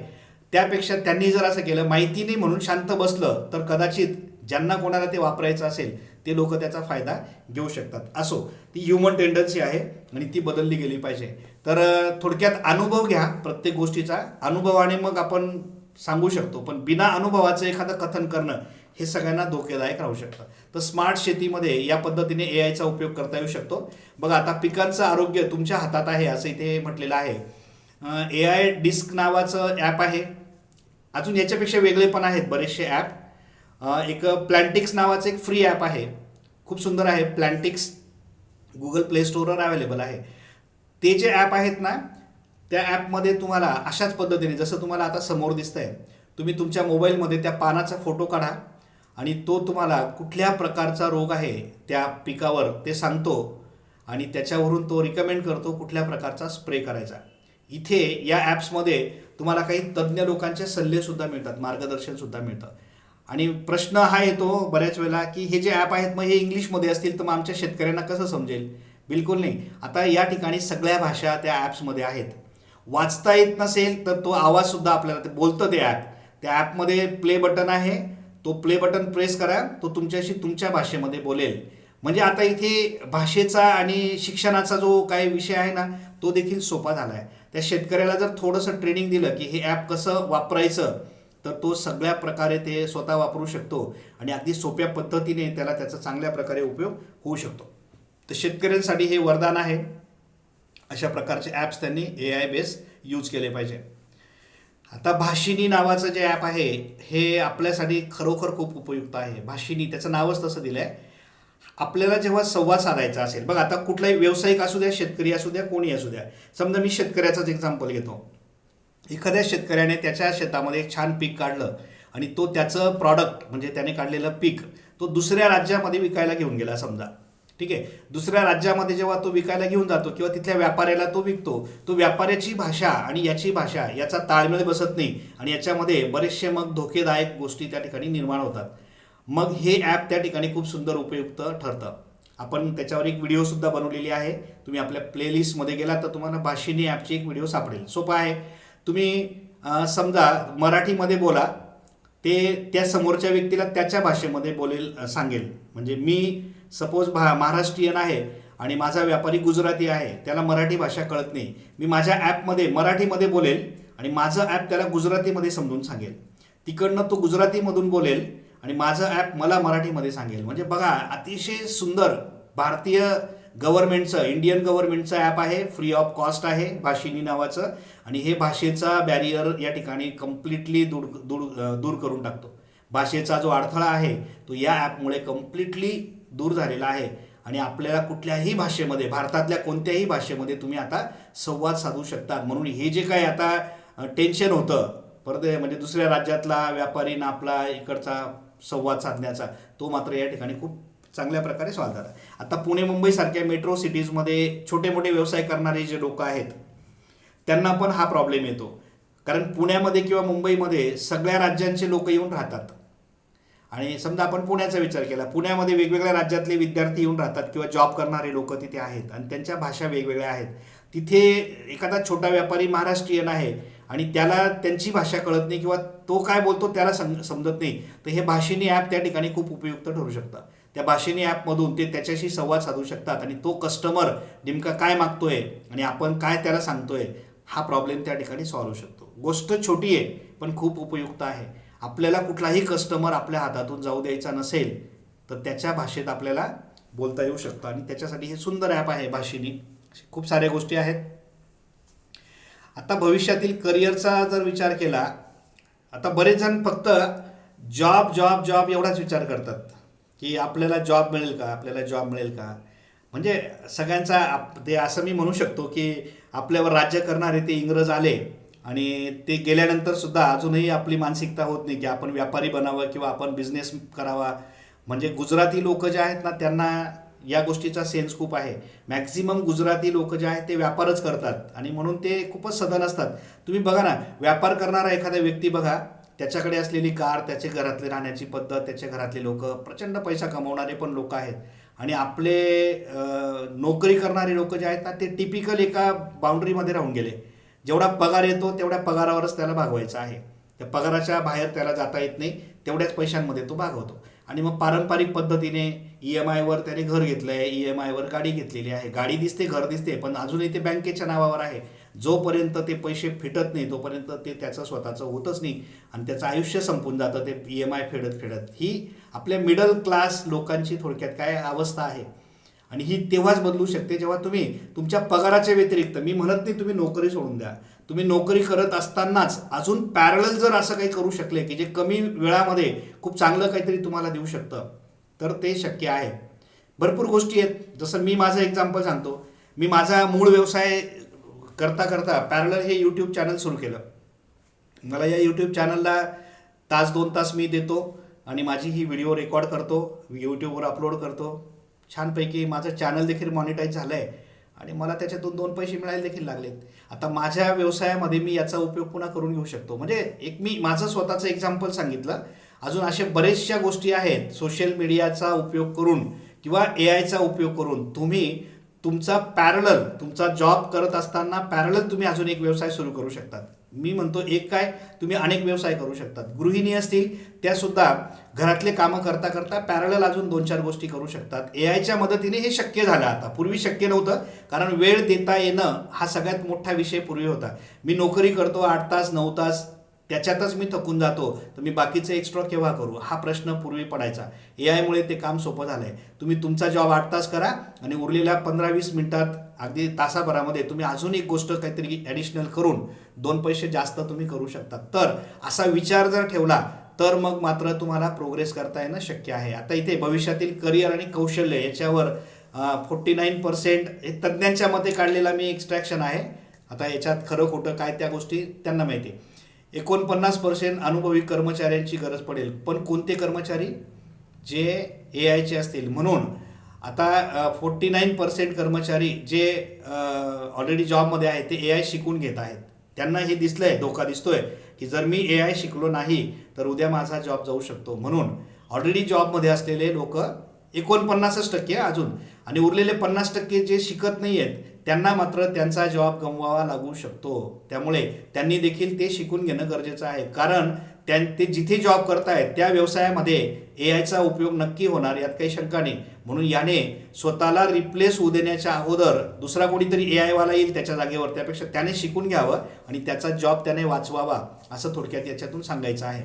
त्यापेक्षा त्यांनी जर असं केलं, माहिती नाही म्हणून शांत बसलं, तर कदाचित ज्यांना कोणाला ते वापरायचं असेल ते लोक त्याचा फायदा घेऊ शकतात. असो, ती ह्युमन टेंडन्सी आहे आणि ती बदलली गेली पाहिजे. तर थोडक्यात अनुभव घ्या प्रत्येक गोष्टीचा, अनुभवाने मग आपण सांगू शकतो, पण बिना अनुभवाचं एखादं कथन करणं हे सगळ्यांना धोकेदायक राहू शकतं. तर स्मार्ट शेतीमध्ये या पद्धतीने ए आयचा उपयोग करता येऊ शकतो. बघा, आता पिकांचं आरोग्य तुमच्या हातात आहे असं इथे म्हटलेलं आहे. ए आय डिस्क नावाचं ॲप आहे, अजून याच्यापेक्षा वेगळे पण आहेत बरेचसे ॲप. एक प्लॅन्टिक्स नावाचं एक फ्री ॲप आहे, खूप सुंदर आहे. प्लॅन्टिक्स गुगल प्ले स्टोअरवर अवेलेबल आहे. ते जे ॲप आहेत ना, त्या ॲपमध्ये तुम्हाला अशाच पद्धतीने जसं तुम्हाला आता समोर दिसतंय, तुम्ही तुमच्या मोबाईलमध्ये त्या पानाचा फोटो काढा आणि तो तुम्हाला कुठल्या प्रकारचा रोग आहे त्या पिकावर ते सांगतो आणि त्याच्यावरून तो रिकमेंड करतो कुठल्या प्रकारचा स्प्रे करायचा. इथे या ॲप्समध्ये तुम्हाला काही तज्ज्ञ लोकांचे सल्लेसुद्धा मिळतात, मार्गदर्शनसुद्धा मिळतं. आणि प्रश्न हा येतो बऱ्याच वेळेला की हे जे ॲप आहेत मग हे इंग्लिशमध्ये असतील तर मग आमच्या शेतकऱ्यांना कसं समजेल. बिलकुल नाही. आता या ठिकाणी सगळ्या भाषा त्या ॲप्समध्ये आहेत. वाचता येत नसेल तर तो आवाजसुद्धा आपल्याला, ते बोलतं ते ॲप, त्या ॲपमध्ये प्ले बटन आहे, तो प्ले बटन प्रेस करा, तो तुमच्याशी तुमच्या भाषेमध्ये बोलेल. म्हणजे आता इथे भाषेचा आणि शिक्षणाचा जो काही विषय आहे ना, तो देखील सोपा झाला आहे. त्या शेतकऱ्याला जर थोडंसं ट्रेनिंग दिलं की हे ॲप कसं वापरायचं, तर तो सगळ्या प्रकारे ते स्वतः वापरू शकतो आणि अगदी सोप्या पद्धतीने त्याला त्याचा चांगल्या प्रकारे उपयोग होऊ शकतो. तर शेतकऱ्यांसाठी हे वरदान आहे. अशा प्रकारचे ॲप्स त्यांनी ए आय बेस यूज केले पाहिजे. आता भाषिनी नावाचं जे ॲप आहे हे आपल्यासाठी खरोखर खूप उपयुक्त आहे. भाषिनी, त्याचं नावच तसं दिलं आहे. आपल्याला जेव्हा संवाद साधायचा असेल, बघा आता कुठलाही व्यावसायिक असू द्या, शेतकरी असू द्या, कोणी असू द्या, समजा मी शेतकऱ्याचाच एक्झाम्पल घेतो. एखाद्या शेतकऱ्याने त्याच्या शेतामध्ये एक छान पीक काढलं आणि तो त्याचं प्रॉडक्ट म्हणजे त्याने काढलेलं पीक तो दुसऱ्या राज्यामध्ये विकायला घेऊन गेला समजा. ठीक आहे, दुसऱ्या राज्यामध्ये जेव्हा तो विकायला घेऊन जातो किंवा तिथल्या व्यापाऱ्याला तो विकतो, तो व्यापाऱ्याची भाषा आणि याची भाषा याचा ताळमेळ बसत नाही आणि याच्यामध्ये बरेचसे मग धोकेदायक गोष्टी त्या ठिकाणी निर्माण होतात. मग हे ॲप त्या ठिकाणी खूप सुंदर उपयुक्त ठरतं. आपण त्याच्यावर एक व्हिडिओसुद्धा बनवलेली आहे, तुम्ही आपल्या प्लेलिस्टमध्ये गेला तर तुम्हाला भाषिनी ॲपची एक व्हिडिओ सापडेल. सोपा आहे. तुम्ही समजा मराठीमध्ये बोला, ते त्या समोरच्या व्यक्तीला त्याच्या भाषेमध्ये सांगेल. म्हणजे मी सपोज महाराष्ट्रीयन आहे आणि माझा व्यापारी गुजराती आहे, त्याला मराठी भाषा कळत नाही, मी माझ्या ॲपमध्ये मराठीमध्ये बोलेल आणि माझं ॲप त्याला गुजरातीमध्ये समजून सांगेल. तिकडनं तो गुजरातीमधून बोलेल आणि माझं ॲप मला मराठीमध्ये सांगेल. म्हणजे बघा, अतिशय सुंदर भारतीय गव्हर्नमेंटचं, इंडियन गव्हर्नमेंटचं ॲप आहे, फ्री ऑफ कॉस्ट आहे भाषिनी नावाचं. आणि हे भाषेचा बॅरियर या ठिकाणी कम्प्लिटली दूर दूर दूर करून टाकतो. भाषेचा जो अडथळा आहे तो या ॲपमुळे कम्प्लिटली दूर झालेला आहे. आणि आपल्याला कुठल्याही भाषेमध्ये, भारतातल्या कोणत्याही भाषेमध्ये तुम्ही आता संवाद साधू शकता. म्हणून हे जे काही आता टेन्शन होतं परत म्हणजे दुसऱ्या राज्यातला व्यापारी ना आपला इकडचा संवाद साधण्याचा, तो मात्र या ठिकाणी खूप चांगल्या प्रकारे सॉल्व्ह झाला. आता पुणे मुंबई सारख्या मेट्रो सिटीजमध्ये छोटे मोठे व्यवसाय करणारे जे लोक आहेत त्यांना पण हा प्रॉब्लेम येतो. कारण पुण्यामध्ये किंवा मुंबईमध्ये सगळ्या राज्यांचे लोक येऊन राहतात. आणि समजा आपण पुण्याचा विचार केला, पुण्यामध्ये वेगवेगळ्या राज्यातले विद्यार्थी येऊन राहतात किंवा जॉब करणारे लोक तिथे आहेत आणि त्यांच्या भाषा वेगवेगळ्या आहेत. तिथे एखादा छोटा व्यापारी महाराष्ट्रीयन आहे आणि त्याला त्यांची भाषा कळत नाही किंवा तो काय बोलतो त्याला समजत नाही, तर हे भाषिणी ॲप त्या ठिकाणी खूप उपयुक्त ठरू शकतं. त्या भाषिणी ॲपमधून ते त्याच्याशी संवाद साधू शकतात आणि तो कस्टमर नेमका काय मागतोय आणि आपण काय त्याला सांगतोय हा प्रॉब्लेम त्या ठिकाणी सॉल्व्ह होऊ शकतो. गोष्ट छोटी आहे पण खूप उपयुक्त आहे. आपल्याला कुठलाही कस्टमर आपल्या हातातून जाऊ द्यायचा नसेल तर त्याच्या भाषेत आपल्याला बोलता येऊ शकतं आणि त्याच्यासाठी हे सुंदर ॲप आहे भाषिनी. खूप साऱ्या गोष्टी आहेत. आता भविष्यातील करिअरचा जर विचार केला, आता बरेच जण फक्त जॉब जॉब जॉब एवढाच विचार करतात की आपल्याला जॉब मिळेल का, आपल्याला जॉब मिळेल का. म्हणजे सगळ्यांचा ते असं मी म्हणू शकतो की आपल्यावर राज्य करणारे ते इंग्रज आले आणि ते गेल्यानंतर सुद्धा अजूनही आपली मानसिकता होत नाही की आपण व्यापारी बनावं किंवा आपण बिझनेस करावा. म्हणजे गुजराती लोक जे आहेत ना त्यांना या गोष्टीचा सेन्स खूप आहे. मॅक्झिमम गुजराती लोक जे आहेत ते व्यापारच करतात आणि म्हणून ते खूपच सधन असतात. तुम्ही बघा ना, व्यापार करणारा एखादा व्यक्ती बघा, त्याच्याकडे असलेली कार, त्याच्या घरातले राहण्याची पद्धत, त्याच्या घरातले लोक, प्रचंड पैसा कमवणारे पण लोक आहेत. आणि आपले नोकरी करणारे लोक जे आहेत ना ते टिपिकल एका बाउंड्रीमध्ये राहून गेले. जेवढा पगार येतो तेवढ्या पगारावरच त्याला भागवायचा आहे. त्या पगाराच्या बाहेर त्याला जाता येत नाही, तेवढ्याच पैशांमध्ये तो भागवतो. आणि मग पारंपरिक पद्धतीने EMI वर त्याने घर घेतलं आहे, EMI वर गाडी घेतलेली आहे. गाडी दिसते, घर दिसते, पण अजूनही ते बँकेच्या नावावर आहे. जोपर्यंत ते पैसे फिटत नाही तोपर्यंत ते त्याचं स्वतःचं होतच नाही आणि त्याचं आयुष्य संपून जातं ते EMI फेडत फेडत. ही आपल्या मिडल क्लास लोकांची थोडक्यात काय अवस्था आहे. आणि ही तेव्हाच बदलू शकते जेव्हा तुम्ही तुमच्या पगाराच्या व्यतिरिक्त, मी म्हणत नाही तुम्ही नोकरी सोडून द्या, तुम्ही नोकरी करत असतानाच अजून पॅरलल जर असं काही करू शकले की जे कमी वेळामध्ये खूप चांगलं काहीतरी तुम्हाला देऊ शकतं तर ते शक्य आहे. भरपूर गोष्टी आहेत. जसं मी माझं एक्झाम्पल सांगतो. मी माझा मूळ व्यवसाय करता करता पॅरलल हे यूट्यूब चॅनल सुरू केलं. मला या यूट्यूब चॅनलला तास 2 तास मी देतो आणि माझी ही व्हिडिओ रेकॉर्ड करतो, यूट्यूबवर अपलोड करतो. छानपैकी माझं चॅनल देखील मॉनिटाईज झालं आहे आणि मला त्याच्यातून 2 पैसे मिळायला देखील लागलेत. आता माझ्या व्यवसायामध्ये मी याचा उपयोग पुन्हा करून घेऊ शकतो. म्हणजे एक मी माझं स्वतःचं एक्झाम्पल सांगितलं. अजून अशा बरेचशा गोष्टी आहेत सोशल मीडियाचा उपयोग करून किंवा AIचा उपयोग करून तुम्ही तुमचा पॅरलल, तुमचा जॉब करत असताना पॅरलल तुम्ही अजून एक व्यवसाय सुरू करू शकतात. मी म्हणतो एक काय, तुम्ही अनेक व्यवसाय करू शकतात. गृहिणी असतील त्या सुद्धा घरातले कामं करता करता पॅरलल अजून 2-4 गोष्टी करू शकतात. AIच्या मदतीने हे शक्य झालं. आता पूर्वी शक्य नव्हतं, कारण वेळ देता येणं हा सगळ्यात मोठा विषय पूर्वी होता. मी नोकरी करतो 8 तास 9 तास, त्याच्यातच मी थकून जातो, तर मी बाकीचे एक्स्ट्रा केव्हा करू हा प्रश्न पूर्वी पडायचा. AIमुळे ते काम सोपं झालं आहे. तुम्ही तुमचा जॉब 8 तास करा आणि उरलेल्या 15-20 मिनिटात, अगदी तासाभरामध्ये तुम्ही अजून एक गोष्ट काहीतरी ॲडिशनल करून 2 पैसे जास्त तुम्ही करू शकता. तर असा विचार जर ठेवला तर मग मात्र तुम्हाला प्रोग्रेस करता येणं शक्य आहे. आता इथे भविष्यातील करिअर आणि कौशल्य याच्यावर 49% हे तज्ज्ञांच्या मते काढलेला मी एक्स्ट्रॅक्शन आहे. आता याच्यात खरं खोटं काय त्या गोष्टी त्यांना माहिती आहे. 49% अनुभवी कर्मचाऱ्यांची गरज पडेल. पण कोणते कर्मचारी? जे AIचे असतील. म्हणून आता 49% कर्मचारी जे ऑलरेडी जॉबमध्ये आहेत ते AI शिकून घेत आहेत. त्यांना हे दिसलंय, धोका दिसतोय की जर मी AI शिकलो नाही तर उद्या माझा जॉब जाऊ शकतो. म्हणून ऑलरेडी जॉबमध्ये असलेले लोक 49% अजून, आणि उरलेले 50% जे शिकत नाही आहेत त्यांना मात्र त्यांचा जॉब गमवावा लागू शकतो. त्यामुळे त्यांनी देखील ते शिकून घेणं गरजेचं आहे. कारण ते जिथे जॉब करतायत त्या व्यवसायामध्ये AIचा उपयोग नक्की होणार, यात काही शंका नाही. म्हणून याने स्वतःला रिप्लेस होऊ देण्याच्या अगोदर दुसरा कोणीतरी AI वाला येईल त्याच्या जागेवर, त्यापेक्षा त्याने शिकून घ्यावं आणि त्याचा जॉब त्याने वाचवावा, असं थोडक्यात याच्यातून सांगायचं आहे.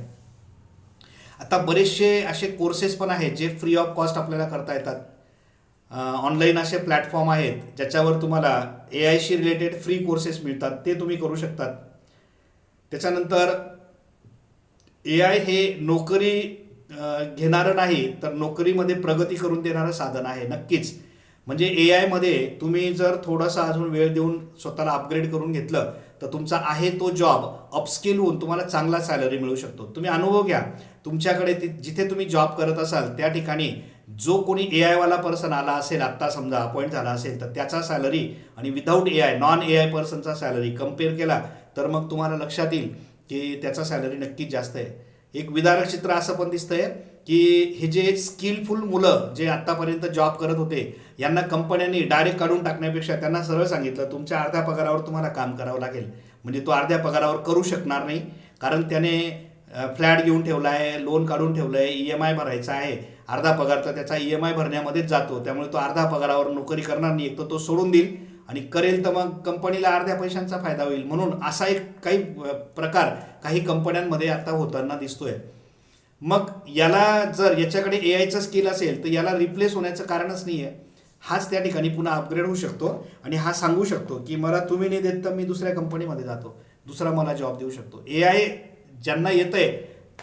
आता बरेचसे असे कोर्सेस पण आहेत जे फ्री ऑफ कॉस्ट आपल्याला करता येतात. ऑनलाईन असे प्लॅटफॉर्म आहेत ज्याच्यावर तुम्हाला ए आयशी रिलेटेड फ्री कोर्सेस मिळतात, ते तुम्ही करू शकतात. त्याच्यानंतर ए आय हे नोकरी घेणारं नाही, तर नोकरीमध्ये प्रगती करून देणारं साधन आहे नक्कीच. म्हणजे ए आयमध्ये तुम्ही जर थोडासा अजून वेळ देऊन स्वतःला अपग्रेड करून घेतलं, तर तुमचा आहे तो जॉब अपस्किल होऊन तुम्हाला चांगला सॅलरी मिळू शकतो. तुम्ही अनुभव घ्या. तुमच्याकडे जिथे तुम्ही जॉब करत असाल त्या ठिकाणी जो कोणी ए आयवाला पर्सन आला असेल, आत्ता समजा अपॉइंट झाला असेल, तर त्याचा सॅलरी आणि without A I non A I पर्सनचा सॅलरी कम्पेअर केला, तर मग तुम्हाला लक्षात येईल की त्याचा सॅलरी नक्कीच जास्त आहे. एक विदारक चित्र असं पण दिसतंय की हे जे स्किलफुल मुलं जे आतापर्यंत जॉब करत होते, यांना कंपन्यांनी डायरेक्ट काढून टाकण्यापेक्षा त्यांना सरळ सांगितलं तुमच्या अर्ध्या पगारावर तुम्हाला काम करावं लागेल. म्हणजे तो अर्ध्या पगारावर करू शकणार नाही, कारण त्याने फ्लॅट घेऊन ठेवला आहे, लोन काढून ठेवलं आहे, ई एम आय भरायचा आहे. अर्धा पगार तर त्याचा ई एम आय भरण्यामध्येच जातो. त्यामुळे तो अर्धा पगारावर नोकरी करणार नाही. एक तर तो सोडून देईल, आणि करेल तर मग कंपनीला अर्ध्या पैशांचा फायदा होईल. म्हणून असा एक काही प्रकार काही कंपन्यांमध्ये आता होताना दिसतोय. मग याला जर याच्याकडे ए आयचं स्किल असेल तर याला रिप्लेस होण्याचं कारणच नाही आहे. हाच त्या ठिकाणी पुन्हा अपग्रेड होऊ शकतो आणि हा सांगू शकतो की मला तुम्ही नाही देत तर मी दुसऱ्या कंपनीमध्ये जातो, दुसरा मला जॉब देऊ शकतो. ए आय ज्यांना येतंय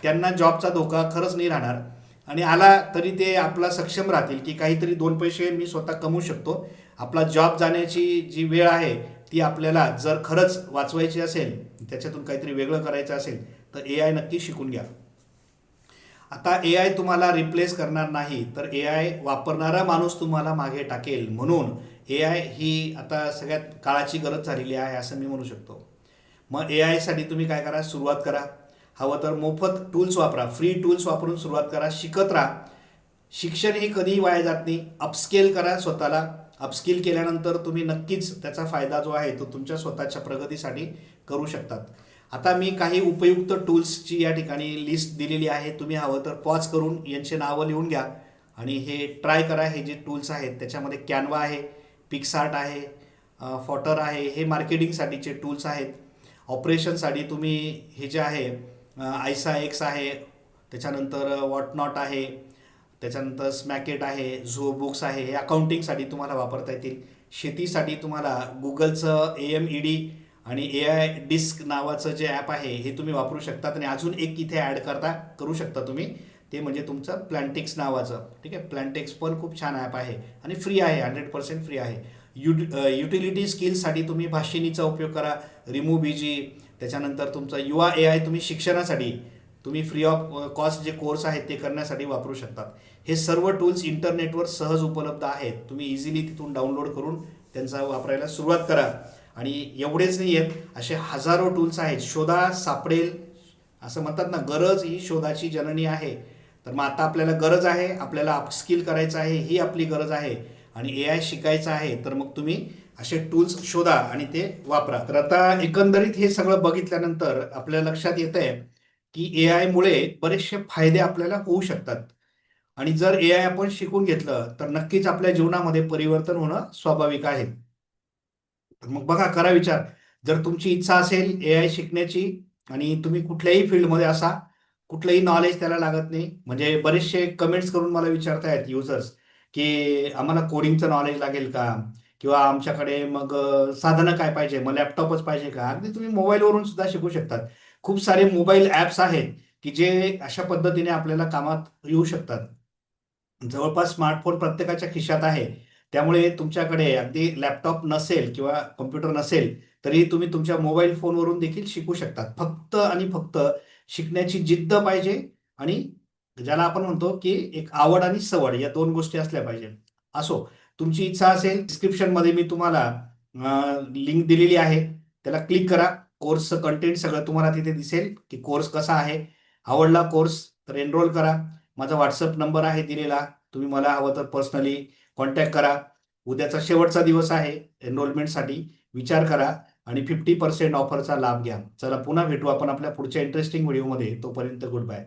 त्यांना जॉबचा धोका खरंच नाही राहणार, आणि आला तरी ते आपला सक्षम राहतील की काहीतरी दोन पैसे मी स्वतः कमवू शकतो. आपला जॉब जाण्याची जी वेळ आहे ती आपल्याला जर खरंच वाचवायची असेल, त्याच्यातून काहीतरी वेगळं करायचं असेल, तर ए आय नक्की शिकून घ्या. आता ए आय तुम्हाला रिप्लेस करणार नाही, तर ए आय वापरणारा माणूस तुम्हाला मागे टाकेल. म्हणून ए आय ही आता सगळ्यात काळाची गरज झालेली आहे असं मी म्हणू शकतो. मग ए आयसाठी तुम्ही काय करा, सुरुवात करा. हवं तर मोफत टूल्स वापरा, फ्री टूल्स वापरून सुरुवात करा, शिकत राहा. शिक्षण हे कधीही वाया जात नाही. अपस्केल करा स्वतःला. अपस्किल केल्यानंतर तुम्ही नक्कीच त्याचा फायदा जो आहे तो तुमच्या स्वतःच्या प्रगतीसाठी करू शकतात. आता मी काही उपयुक्त टूल्सची या ठिकाणी लिस्ट दिलेली आहे. तुम्ही हवं तर पॉज करून यांचे नावं लिहून घ्या आणि हे ट्राय करा. हे जे टूल्स आहेत त्याच्यामध्ये कॅनवा आहे, पिक्सार्ट आहे, फॉटर आहे, हे मार्केटिंगसाठीचे टूल्स आहेत. ऑपरेशनसाठी तुम्ही हे जे आहे आयसा एक्स आहे, त्याच्यानंतर वॉट नॉट आहे, त्याच्यानंतर स्मॅकेट आहे, झो बुक्स आहे, हे अकाउंटिंगसाठी तुम्हाला वापरता येतील. शेतीसाठी तुम्हाला गुगलचं AMED आणि ए आय डिस्क नावाचं जे ॲप आहे हे तुम्ही वापरू शकतात. आणि अजून एक इथे ॲड करू शकता तुम्ही, ते म्हणजे तुमचं प्लॅन्टिक्स नावाचं. ठीक आहे, प्लॅन्टिक्स पण खूप छान ॲप आहे आणि फ्री आहे, 100% फ्री आहे. युटिलिटी स्किल्ससाठी तुम्ही भाषिणीचा उपयोग करा, रिमूव्ह बीजी. त्याच्यानंतर तुमचा युवा ए आय तुम्ही शिक्षणासाठी तुम्ही फ्री ऑफ कॉस्ट जे कोर्स आहेत ते करण्यासाठी वापरू शकतात. हे सर्व टूल्स इंटरनेटवर सहज उपलब्ध आहेत. तुम्ही इझिली तिथून डाउनलोड करून त्यांचा वापरायला सुरुवात करा. आणि एवढेच नाही आहेत, असे हजारो टूल्स आहेत. शोधा, सापडेल. असं म्हणतात ना, गरज ही शोधाची जननी आहे. तर मग आता आपल्याला गरज आहे, आपल्याला अपस्किल करायचं आहे, ही आपली गरज आहे, आणि ए आय शिकायचं आहे. तर मग तुम्ही असे टूल्स शोधा आणि ते वापरा. तर आता एकंदरीत हे सगळं बघितल्यानंतर आपल्या लक्षात येत आहे की ए आयमुळे बरेचसे फायदे आपल्याला होऊ शकतात. आणि जर ए आय आपण शिकून घेतलं तर नक्कीच आपल्या जीवनामध्ये परिवर्तन होणं स्वाभाविक आहे. तर मग बघा, करा विचार. जर तुमची इच्छा असेल ए आय शिकण्याची आणि तुम्ही कुठल्याही फील्डमध्ये असा, कुठलंही नॉलेज त्याला लागत नाही. म्हणजे बरेचसे कमेंट्स करून मला विचारतायत युजर्स की आम्हाला कोडिंगचं नॉलेज लागेल का, किंवा आमच्याकडे मग साधनं काय पाहिजे, मग लॅपटॉपच पाहिजे का. अगदी तुम्ही मोबाईलवरून सुद्धा शिकू शकतात. खूप सारे मोबाईल ॲप्स आहेत की जे अशा पद्धतीने आपल्याला कामात येऊ शकतात. जवळपास स्मार्टफोन प्रत्येकाच्या खिशात आहे. त्यामुळे तुमच्याकडे अगदी लॅपटॉप नसेल किंवा कॉम्प्युटर नसेल, तरी तुम्ही तुमच्या मोबाईल फोनवरून देखील शिकू शकतात. फक्त आणि फक्त शिकण्याची जिद्द पाहिजे, आणि ज्याला आपण म्हणतो की एक आवड आणि सवड, या 2 गोष्टी असल्या पाहिजे. असो, तुमची इच्छा असेल, डिस्क्रिप्शनमध्ये मी तुम्हाला लिंक दिलेली आहे. त्याला क्लिक करा. कोर्सचं कंटेंट सगळं तुम्हाला तिथे दिसेल की कोर्स कसा आहे. आवडला कोर्स तर एनरोल करा. माझा WhatsApp नंबर आहे दिलेला. तुम्ही मला हवं तर पर्सनली कॉन्टॅक्ट करा. उद्याचा शेवटचा दिवस आहे एनरोलमेंटसाठी. विचार करा आणि 50% ऑफरचा लाभ घ्या. चला, पुन्हा भेटू आपण आपल्या पुढच्या इंटरेस्टिंग व्हिडिओमध्ये. तोपर्यंत गुड बाय.